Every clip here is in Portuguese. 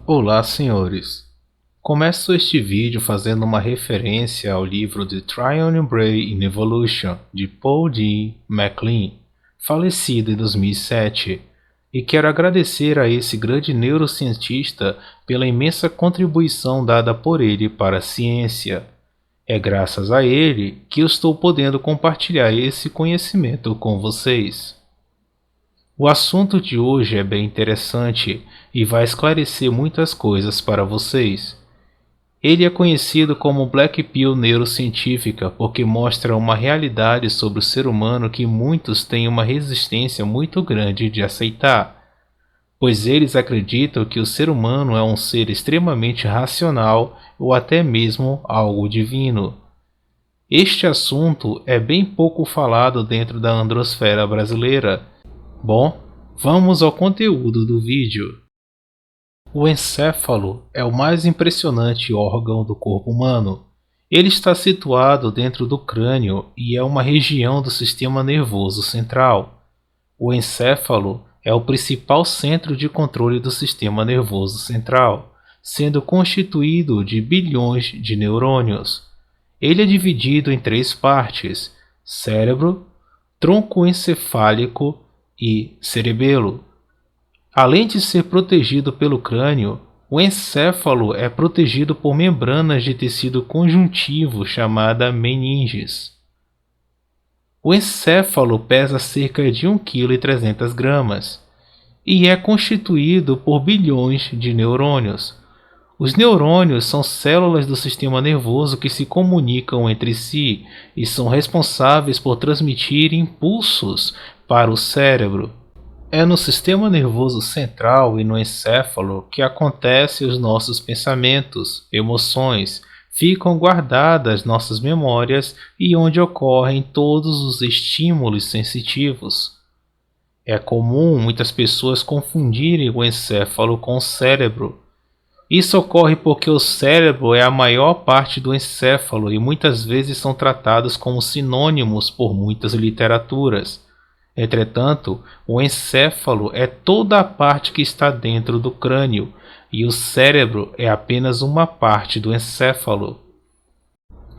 Olá, senhores. Começo este vídeo fazendo uma referência ao livro The Triune Brain in Evolution, de Paul D. MacLean, falecido em 2007, e quero agradecer a esse grande neurocientista pela imensa contribuição dada por ele para a ciência. É graças a ele que eu estou podendo compartilhar esse conhecimento com vocês. O assunto de hoje é bem interessante e vai esclarecer muitas coisas para vocês. Ele é conhecido como Black Pill neurocientífica porque mostra uma realidade sobre o ser humano que muitos têm uma resistência muito grande de aceitar, pois eles acreditam que o ser humano é um ser extremamente racional ou até mesmo algo divino. Este assunto é bem pouco falado dentro da androsfera brasileira. Bom, vamos ao conteúdo do vídeo. O encéfalo é o mais impressionante órgão do corpo humano. Ele está situado dentro do crânio e é uma região do sistema nervoso central. O encéfalo é o principal centro de controle do sistema nervoso central, sendo constituído de bilhões de neurônios. Ele é dividido em três partes: cérebro, tronco encefálico e cerebelo. Além de ser protegido pelo crânio, o encéfalo é protegido por membranas de tecido conjuntivo chamada meninges. O encéfalo pesa cerca de 1,3 kg e é constituído por bilhões de neurônios. Os neurônios são células do sistema nervoso que se comunicam entre si e são responsáveis por transmitir impulsos para o cérebro. É no sistema nervoso central e no encéfalo que acontecem os nossos pensamentos, emoções, ficam guardadas nossas memórias e onde ocorrem todos os estímulos sensitivos. É comum muitas pessoas confundirem o encéfalo com o cérebro. Isso ocorre porque o cérebro é a maior parte do encéfalo e muitas vezes são tratados como sinônimos por muitas literaturas. Entretanto, o encéfalo é toda a parte que está dentro do crânio e o cérebro é apenas uma parte do encéfalo.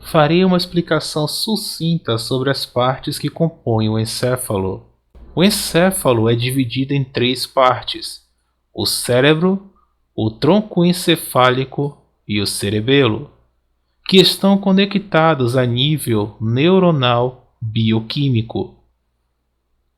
Farei uma explicação sucinta sobre as partes que compõem o encéfalo. O encéfalo é dividido em três partes: o cérebro, o tronco encefálico e o cerebelo, que estão conectados a nível neuronal bioquímico.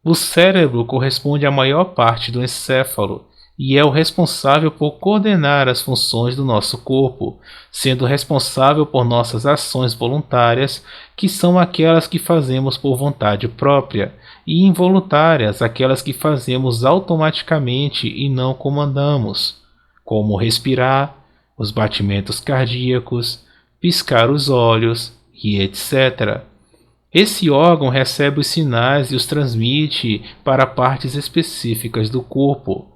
O cérebro corresponde à maior parte do encéfalo e é o responsável por coordenar as funções do nosso corpo, sendo responsável por nossas ações voluntárias, que são aquelas que fazemos por vontade própria, e involuntárias, aquelas que fazemos automaticamente e não comandamos, como respirar, os batimentos cardíacos, piscar os olhos e etc. Esse órgão recebe os sinais e os transmite para partes específicas do corpo.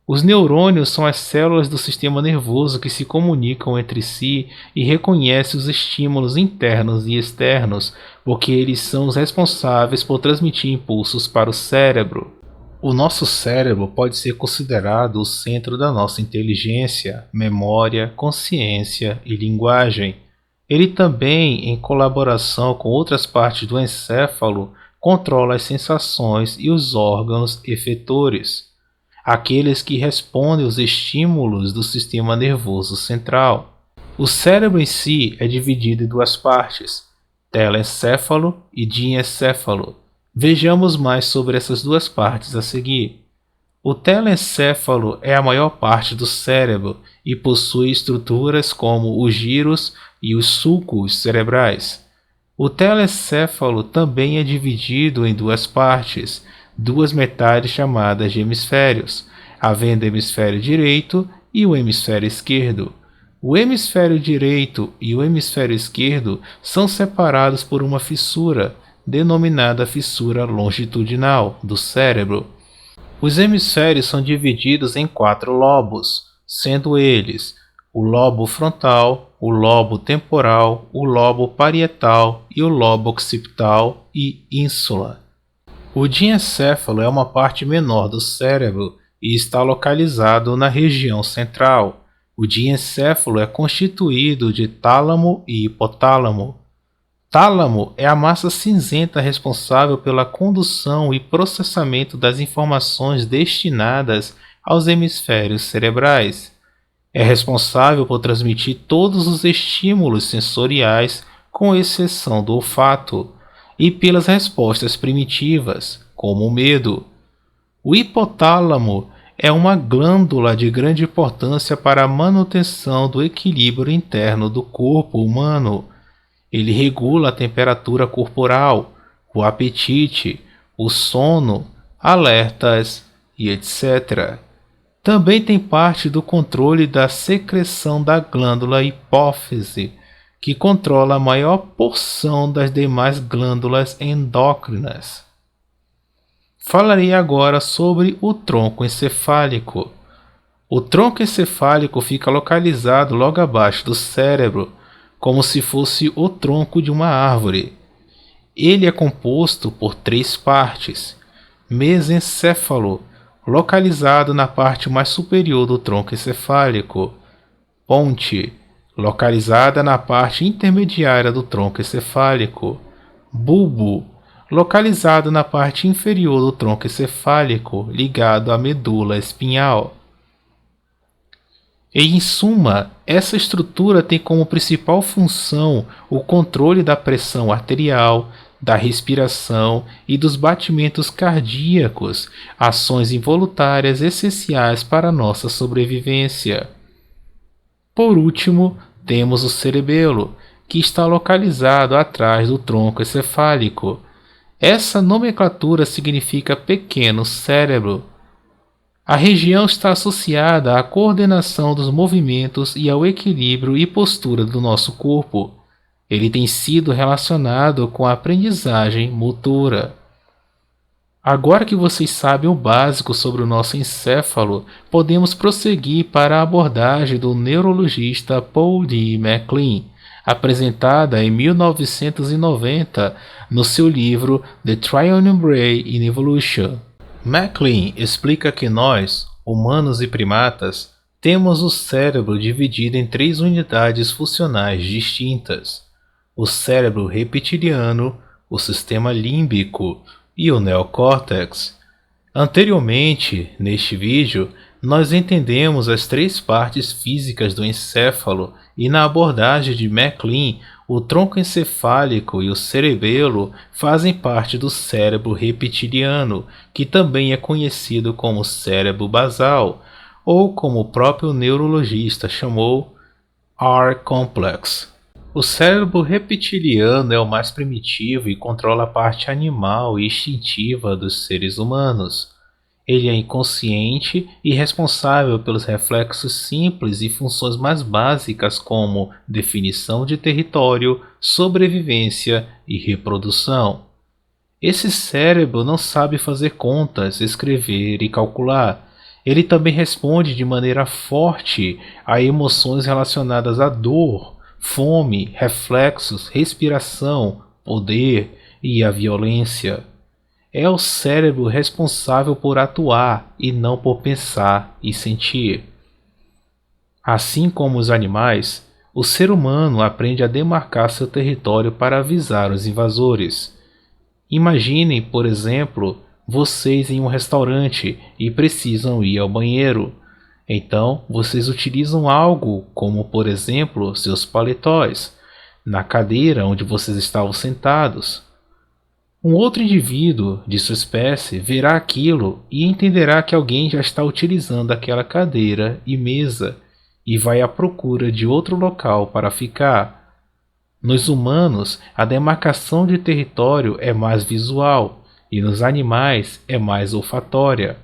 Os neurônios são as células do sistema nervoso que se comunicam entre si e reconhecem os estímulos internos e externos, porque eles são os responsáveis por transmitir impulsos para o cérebro. O nosso cérebro pode ser considerado o centro da nossa inteligência, memória, consciência e linguagem. Ele também, em colaboração com outras partes do encéfalo, controla as sensações e os órgãos efetores, aqueles que respondem aos estímulos do sistema nervoso central. O cérebro em si é dividido em duas partes: telencéfalo e diencéfalo. Vejamos mais sobre essas duas partes a seguir. O telencéfalo é a maior parte do cérebro e possui estruturas como os giros e os sulcos cerebrais. O telencéfalo também é dividido em duas partes, duas metades chamadas de hemisférios, havendo o hemisfério direito e o hemisfério esquerdo. O hemisfério direito e o hemisfério esquerdo são separados por uma fissura, denominada fissura longitudinal do cérebro. Os hemisférios são divididos em 4 lobos, sendo eles o lobo frontal, o lobo temporal, o lobo parietal e o lobo occipital e ínsula. O diencéfalo é uma parte menor do cérebro e está localizado na região central, O diencéfalo é constituído de tálamo e hipotálamo. Tálamo é a massa cinzenta responsável pela condução e processamento das informações destinadas aos hemisférios cerebrais. É responsável por transmitir todos os estímulos sensoriais, com exceção do olfato, e pelas respostas primitivas, como o medo. O hipotálamo é uma glândula de grande importância para a manutenção do equilíbrio interno do corpo humano. Ele regula a temperatura corporal, o apetite, o sono, alertas e etc. Também tem parte do controle da secreção da glândula hipófise, que controla a maior porção das demais glândulas endócrinas. Falarei agora sobre o tronco encefálico. O tronco encefálico fica localizado logo abaixo do cérebro, como se fosse o tronco de uma árvore. Ele é composto por 3 partes: mesencéfalo, localizado na parte mais superior do tronco encefálico; ponte, localizada na parte intermediária do tronco encefálico; bulbo, localizado na parte inferior do tronco encefálico, ligado à medula espinhal. E, em suma, essa estrutura tem como principal função o controle da pressão arterial, da respiração e dos batimentos cardíacos, ações involuntárias essenciais para a nossa sobrevivência. Por último, temos o cerebelo, que está localizado atrás do tronco encefálico. Essa nomenclatura significa pequeno cérebro. A região está associada à coordenação dos movimentos e ao equilíbrio e postura do nosso corpo. Ele tem sido relacionado com a aprendizagem motora. Agora que vocês sabem o básico sobre o nosso encéfalo, podemos prosseguir para a abordagem do neurologista Paul D. MacLean, apresentada em 1990 no seu livro The Triune Brain in Evolution. MacLean explica que nós, humanos e primatas, temos o cérebro dividido em 3 unidades funcionais distintas: o cérebro reptiliano, o sistema límbico e o neocórtex. Anteriormente, neste vídeo, nós entendemos as 3 partes físicas do encéfalo, e na abordagem de MacLean, o tronco encefálico e o cerebelo fazem parte do cérebro reptiliano, que também é conhecido como cérebro basal, ou como o próprio neurologista chamou, R-complex. O cérebro reptiliano é o mais primitivo e controla a parte animal e instintiva dos seres humanos. Ele é inconsciente e responsável pelos reflexos simples e funções mais básicas como definição de território, sobrevivência e reprodução. Esse cérebro não sabe fazer contas, escrever e calcular. Ele também responde de maneira forte a emoções relacionadas à dor, fome, reflexos, respiração, poder e à violência. É o cérebro responsável por atuar e não por pensar e sentir. Assim como os animais, o ser humano aprende a demarcar seu território para avisar os invasores. Imaginem, por exemplo, vocês em um restaurante e precisam ir ao banheiro. Então, vocês utilizam algo, como por exemplo, seus paletós, na cadeira onde vocês estavam sentados. Um outro indivíduo de sua espécie verá aquilo e entenderá que alguém já está utilizando aquela cadeira e mesa e vai à procura de outro local para ficar. Nos humanos, a demarcação de território é mais visual e nos animais é mais olfatória.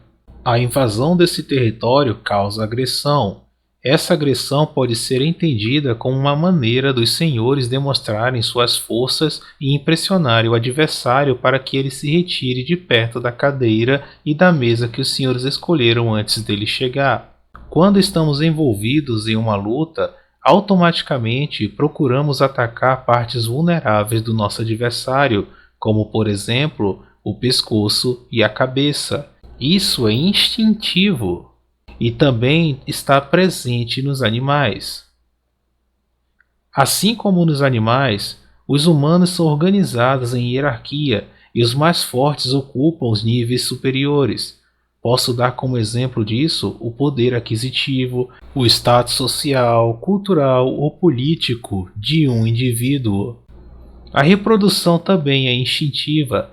A invasão desse território causa agressão. Essa agressão pode ser entendida como uma maneira dos senhores demonstrarem suas forças e impressionarem o adversário para que ele se retire de perto da cadeira e da mesa que os senhores escolheram antes dele chegar. Quando estamos envolvidos em uma luta, automaticamente procuramos atacar partes vulneráveis do nosso adversário, como por exemplo, o pescoço e a cabeça. Isso é instintivo. e também está presente nos animais. Assim como nos animais, os humanos são organizados em hierarquia e os mais fortes ocupam os níveis superiores. Posso dar como exemplo disso o poder aquisitivo, o status social, cultural ou político de um indivíduo. A reprodução também é instintiva.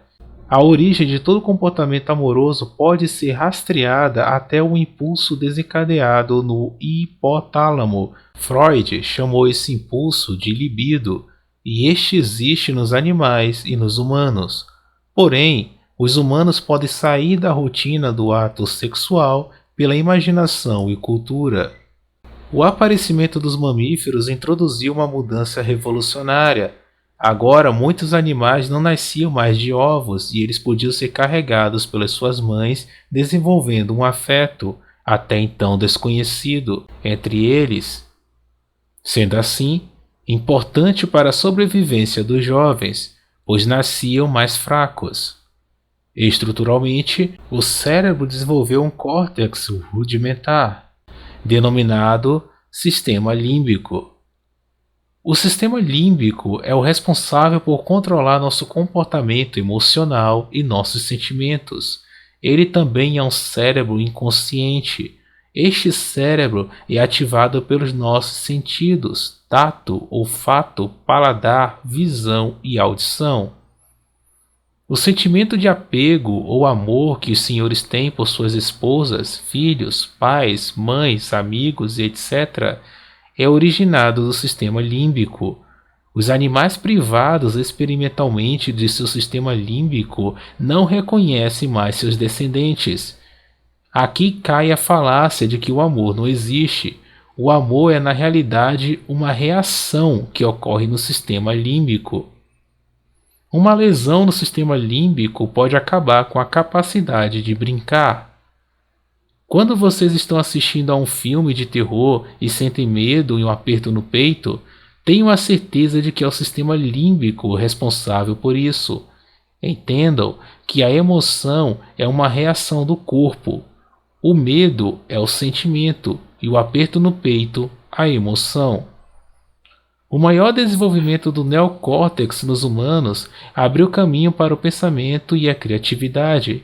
A origem de todo comportamento amoroso pode ser rastreada até o impulso desencadeado no hipotálamo. Freud chamou esse impulso de libido, e este existe nos animais e nos humanos. Porém, os humanos podem sair da rotina do ato sexual pela imaginação e cultura. O aparecimento dos mamíferos introduziu uma mudança revolucionária. Agora, muitos animais não nasciam mais de ovos e eles podiam ser carregados pelas suas mães, desenvolvendo um afeto, até então desconhecido, entre eles. Sendo assim, importante para a sobrevivência dos jovens, pois nasciam mais fracos. Estruturalmente, o cérebro desenvolveu um córtex rudimentar, denominado sistema límbico. O sistema límbico é o responsável por controlar nosso comportamento emocional e nossos sentimentos. Ele também é um cérebro inconsciente. Este cérebro é ativado pelos nossos sentidos: tato, olfato, paladar, visão e audição. O sentimento de apego ou amor que os senhores têm por suas esposas, filhos, pais, mães, amigos e etc. é originado do sistema límbico. Os animais privados experimentalmente de seu sistema límbico não reconhecem mais seus descendentes. Aqui cai a falácia de que o amor não existe. O amor é na realidade uma reação que ocorre no sistema límbico. Uma lesão no sistema límbico pode acabar com a capacidade de brincar. Quando vocês estão assistindo a um filme de terror e sentem medo e um aperto no peito, tenham a certeza de que é o sistema límbico responsável por isso. Entendam que a emoção é uma reação do corpo. O medo é o sentimento e o aperto no peito, a emoção. O maior desenvolvimento do neocórtex nos humanos abriu caminho para o pensamento e a criatividade,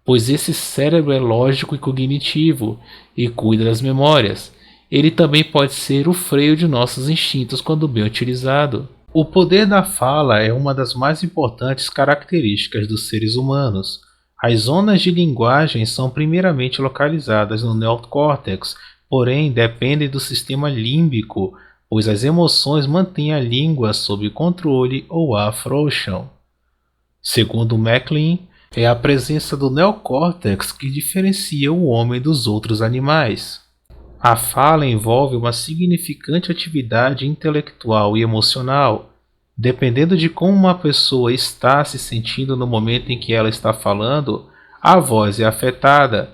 pois esse cérebro é lógico e cognitivo e cuida das memórias. Ele também pode ser o freio de nossos instintos quando bem utilizado. O poder da fala é uma das mais importantes características dos seres humanos. As zonas de linguagem são primeiramente localizadas no neocórtex, porém dependem do sistema límbico, pois as emoções mantêm a língua sob controle ou a afrouxam. Segundo MacLean, é a presença do neocórtex que diferencia o homem dos outros animais. A fala envolve uma significante atividade intelectual e emocional. Dependendo de como uma pessoa está se sentindo no momento em que ela está falando, a voz é afetada.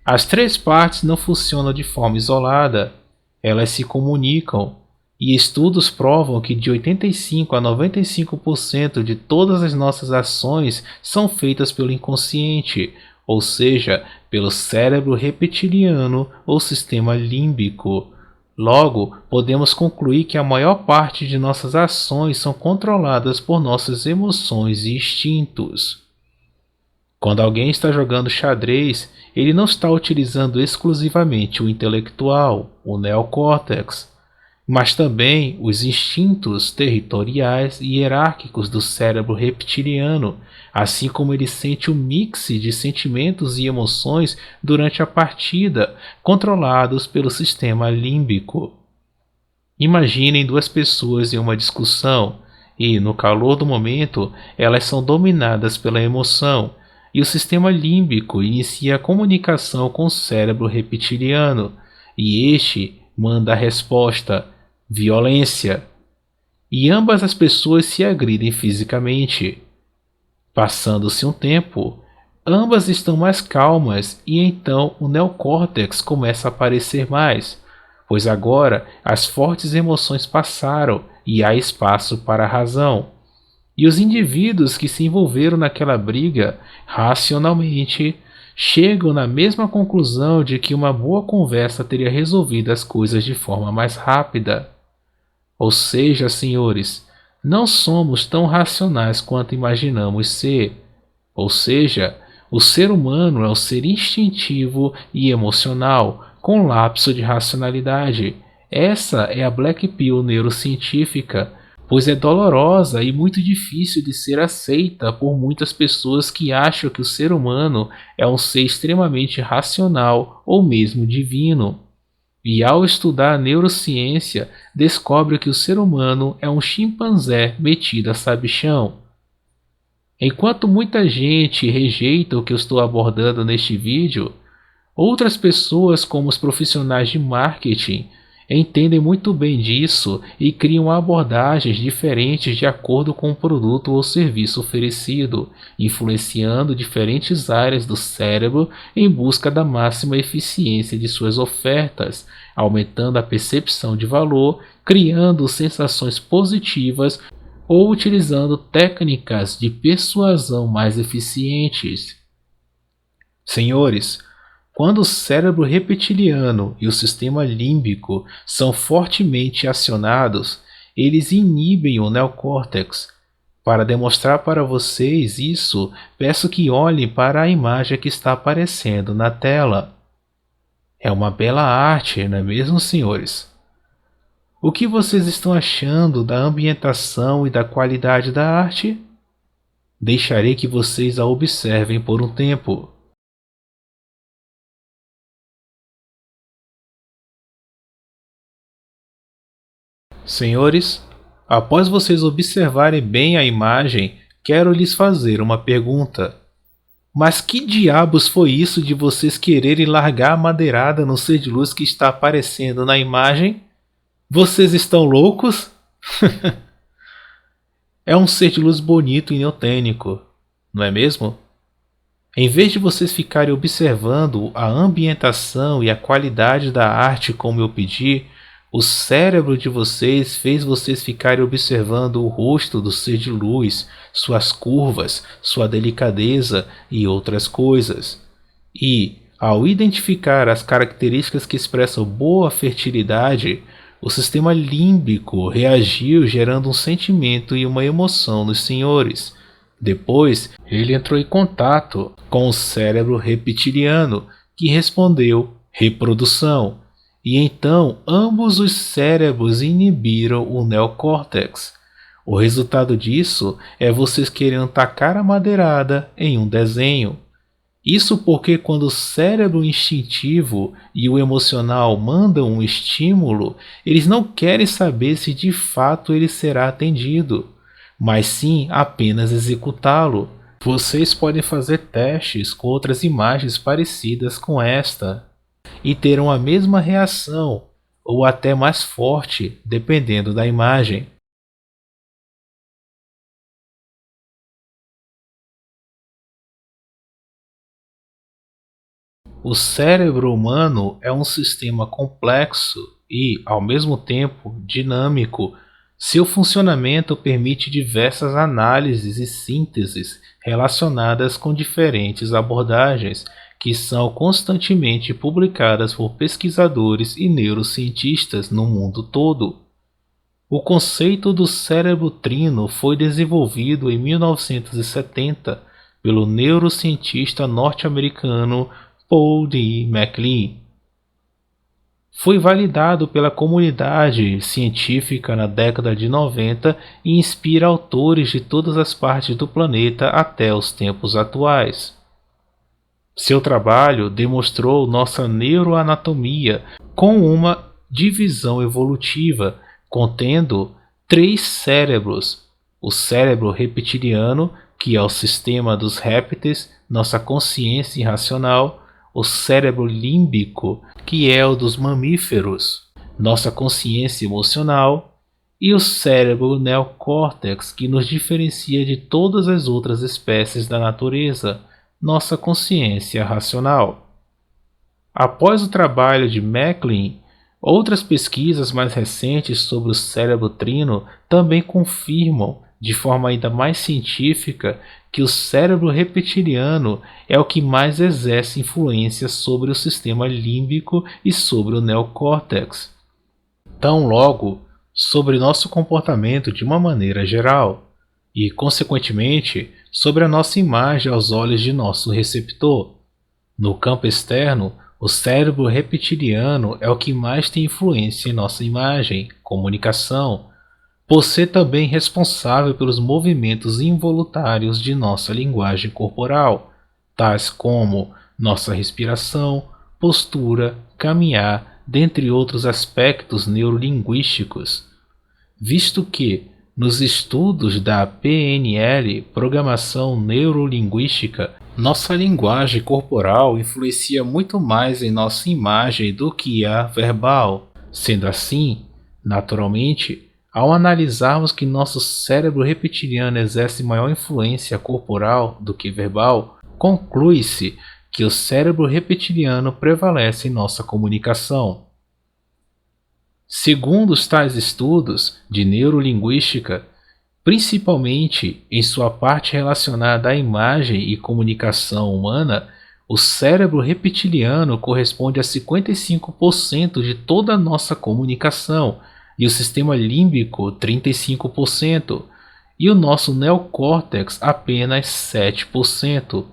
As três partes não funcionam de forma isolada, elas se comunicam. E estudos provam que de 85 a 95% de todas as nossas ações são feitas pelo inconsciente, ou seja, pelo cérebro reptiliano ou sistema límbico. Logo, podemos concluir que a maior parte de nossas ações são controladas por nossas emoções e instintos. Quando alguém está jogando xadrez, ele não está utilizando exclusivamente o intelectual, o neocórtex, mas também os instintos territoriais e hierárquicos do cérebro reptiliano, assim como ele sente o mix de sentimentos e emoções durante a partida, controlados pelo sistema límbico. Imaginem duas pessoas em uma discussão e, no calor do momento, elas são dominadas pela emoção, e o sistema límbico inicia a comunicação com o cérebro reptiliano, e este manda a resposta: violência. E ambas as pessoas se agridem fisicamente. Passando-se um tempo, ambas estão mais calmas e então o neocórtex começa a aparecer mais, pois agora as fortes emoções passaram e há espaço para a razão. E os indivíduos que se envolveram naquela briga, racionalmente, chegam na mesma conclusão de que uma boa conversa teria resolvido as coisas de forma mais rápida. Ou seja, senhores, não somos tão racionais quanto imaginamos ser. Ou seja, o ser humano é um ser instintivo e emocional, com lapso de racionalidade. Essa é a Black Pill neurocientífica, pois é dolorosa e muito difícil de ser aceita por muitas pessoas que acham que o ser humano é um ser extremamente racional ou mesmo divino. E ao estudar a neurociência, descobre que o ser humano é um chimpanzé metido a sabichão. Enquanto muita gente rejeita o que eu estou abordando neste vídeo, outras pessoas, como os profissionais de marketing, entendem muito bem disso e criam abordagens diferentes de acordo com o produto ou serviço oferecido, influenciando diferentes áreas do cérebro em busca da máxima eficiência de suas ofertas, aumentando a percepção de valor, criando sensações positivas ou utilizando técnicas de persuasão mais eficientes. Senhores, quando o cérebro reptiliano e o sistema límbico são fortemente acionados, eles inibem o neocórtex. Para demonstrar para vocês isso, peço que olhem para a imagem que está aparecendo na tela. É uma bela arte, não é mesmo, senhores? O que vocês estão achando da ambientação e da qualidade da arte? Deixarei que vocês a observem por um tempo. Senhores, após vocês observarem bem a imagem, quero lhes fazer uma pergunta. Mas que diabos foi isso de vocês quererem largar a madeirada no ser de luz que está aparecendo na imagem? Vocês estão loucos? É um ser de luz bonito e neotênico, não é mesmo? Em vez de vocês ficarem observando a ambientação e a qualidade da arte como eu pedi, o cérebro de vocês fez vocês ficarem observando o rosto do ser de luz, suas curvas, sua delicadeza e outras coisas. E, ao identificar as características que expressam boa fertilidade, o sistema límbico reagiu gerando um sentimento e uma emoção nos senhores. Depois, ele entrou em contato com o cérebro reptiliano, que respondeu reprodução. E então ambos os cérebros inibiram o neocórtex. O resultado disso é vocês querendo tacar a madeirada em um desenho. Isso porque quando o cérebro instintivo e o emocional mandam um estímulo, eles não querem saber se de fato ele será atendido, mas sim apenas executá-lo. Vocês podem fazer testes com outras imagens parecidas com esta e terão a mesma reação, ou até mais forte, dependendo da imagem. O cérebro humano é um sistema complexo e, ao mesmo tempo, dinâmico. Seu funcionamento permite diversas análises e sínteses relacionadas com diferentes abordagens, que são constantemente publicadas por pesquisadores e neurocientistas no mundo todo. O conceito do cérebro trino foi desenvolvido em 1970 pelo neurocientista norte-americano Paul D. MacLean. Foi validado pela comunidade científica na década de 90 e inspira autores de todas as partes do planeta até os tempos atuais. Seu trabalho demonstrou nossa neuroanatomia com uma divisão evolutiva, contendo 3 cérebros: o cérebro reptiliano, que é o sistema dos répteis, nossa consciência irracional; o cérebro límbico, que é o dos mamíferos, nossa consciência emocional; e o cérebro neocórtex, que nos diferencia de todas as outras espécies da natureza, nossa consciência racional. Após o trabalho de MacLean, outras pesquisas mais recentes sobre o cérebro trino também confirmam, de forma ainda mais científica, que o cérebro reptiliano é o que mais exerce influência sobre o sistema límbico e sobre o neocórtex. Tão logo, sobre nosso comportamento de uma maneira geral, e, consequentemente, sobre a nossa imagem aos olhos de nosso receptor. No campo externo, o cérebro reptiliano é o que mais tem influência em nossa imagem, comunicação, por ser também responsável pelos movimentos involuntários de nossa linguagem corporal, tais como nossa respiração, postura, caminhar, dentre outros aspectos neurolinguísticos. Visto que, nos estudos da PNL, Programação Neurolinguística, nossa linguagem corporal influencia muito mais em nossa imagem do que a verbal. Sendo assim, naturalmente, ao analisarmos que nosso cérebro reptiliano exerce maior influência corporal do que verbal, conclui-se que o cérebro reptiliano prevalece em nossa comunicação. Segundo os tais estudos de neurolinguística, principalmente em sua parte relacionada à imagem e comunicação humana, o cérebro reptiliano corresponde a 55% de toda a nossa comunicação e o sistema límbico 35%, e o nosso neocórtex apenas 7%.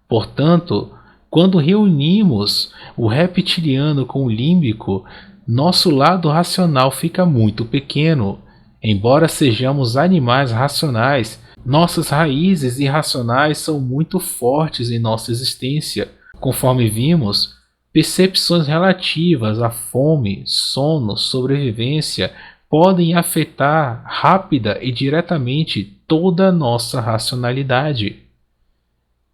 Portanto, quando reunimos o reptiliano com o límbico, nosso lado racional fica muito pequeno. Embora sejamos animais racionais, nossas raízes irracionais são muito fortes em nossa existência. Conforme vimos, percepções relativas à fome, sono, sobrevivência podem afetar rápida e diretamente toda a nossa racionalidade.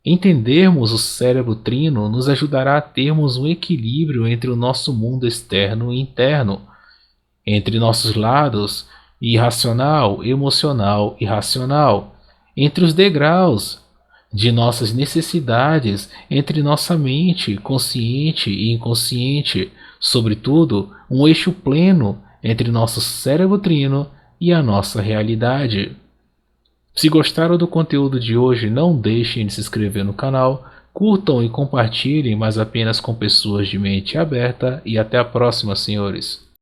Entendermos o cérebro trino nos ajudará a termos um equilíbrio entre o nosso mundo externo e interno, entre nossos lados irracional, emocional e racional, entre os degraus de nossas necessidades, entre nossa mente consciente e inconsciente, sobretudo um eixo pleno entre nosso cérebro trino e a nossa realidade. Se gostaram do conteúdo de hoje, não deixem de se inscrever no canal, curtam e compartilhem, mas apenas com pessoas de mente aberta, e até a próxima, senhores.